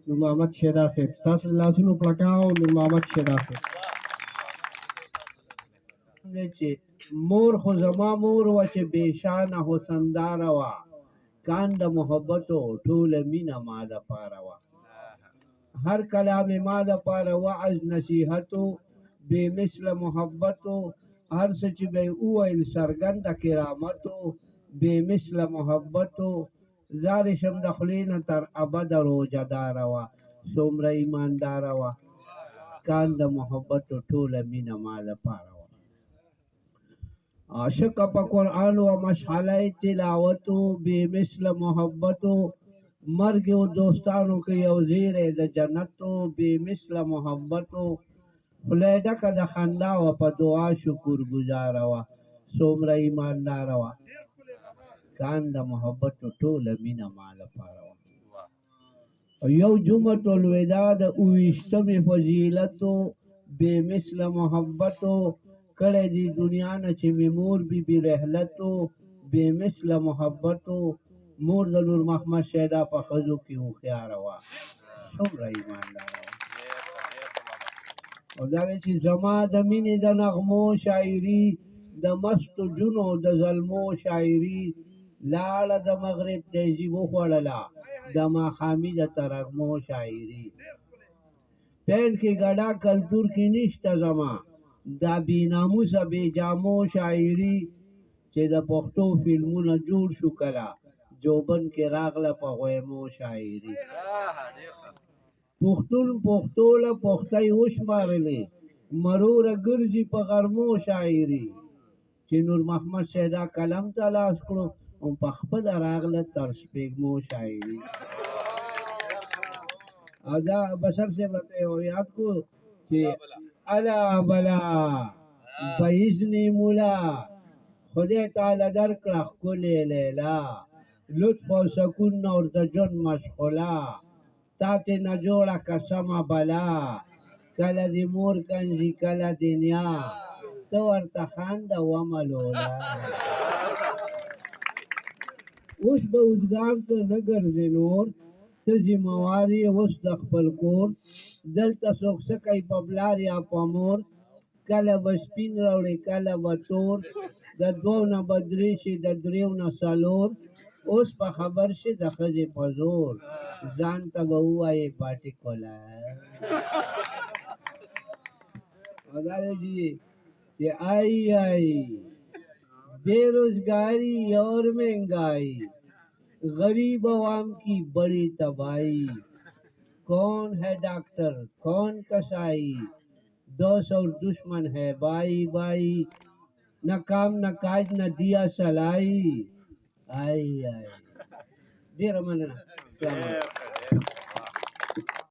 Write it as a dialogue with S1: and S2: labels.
S1: نور محمد شیدا صاحب تاسو لاسونو پړکاو نور محمد شیدا صاحب چې مور خو زما مور و چې بېشانه حسنداره وه کان د محبتو ټوله مینه ما دپاره وه هر کلام ما دپاره وعظ نصیحتو بې مثله محبتو هر څه چې به یې وویل څرګنده کرامتو بې مثله محبتو زارې شم د خولې نه تر ابده روژهداره وه څومره ایمانداره وه کان د محبتو ټوله مینه ما دپاره وه عاشق په قرآن و مشعله تلاوتو بې مثله محبتو مرګ و دوستانو کې یو زیری د جنتو بې مثله محبتو خولۍ ډکه د خندا وه په دعا شکر ګزاره وه څومره ایمانداره وه کان د محبتو ټوله مینه ما لپاره وه یو جمعة الوداع د اوویشتمې فضیلتو بې مثله محبتو کړی دی دنیا نه چې مې مور بي بي رحلتو بې مثله محبتو مور د نور محمد شیدا په ښځو کې هوښیاره وه څومره ایمانداره وه او دا دی چې زما د مینې د نغمو شاعري د مستو جونو د زلمو شاعري لاړه د مغرب تیزي وخوړله د ماښامي د ترږمو شاعري پیل کې ګډا کلتور کې نشته زما دا بې ناموسه بې جامو شاعري چې د پښتو فلمونه جوړ شو کله جوبن کې راغله په غویمو شاعري پښتون پښتو له پښتۍ وشمارلې مروره ګرځي په غرمو شاعري چې نور محمد شیدا قلم ته لاس کړو او په خپله راغله تر سپېږمو شاعري او دا بشر صاحب راته یاد کو چې الا بلا باذن مولا خدای تعالی درکړه ښکلې لیلا لطف او سکون نور د ژوند مشغوله تا ته نه جوړه قسمه بلا کله دې مور کنځي کله دې نیا ته ورته خانده وملوله اوس به اوزګار ته نه ګرځې نور ته ذمهوار یې اوس د خپل کور دلته څوک څه کوي په پلار یا په مور کله به سپین راوړې کله به تور د دوو نه به درې شي د دریو نه څلور اوس په خبر شي د ښځې په زور ځان ته به ووایې پارټیکولر او دا دی چې آئی آئی बेरोजगारी और महंगाई गरीब अवाम की बड़ी तबाही कौन है डॉक्टर कौन कसाई दोस्त और दुश्मन है भाई भाई न काम न काज न दिया सलाई आई आई जी रमन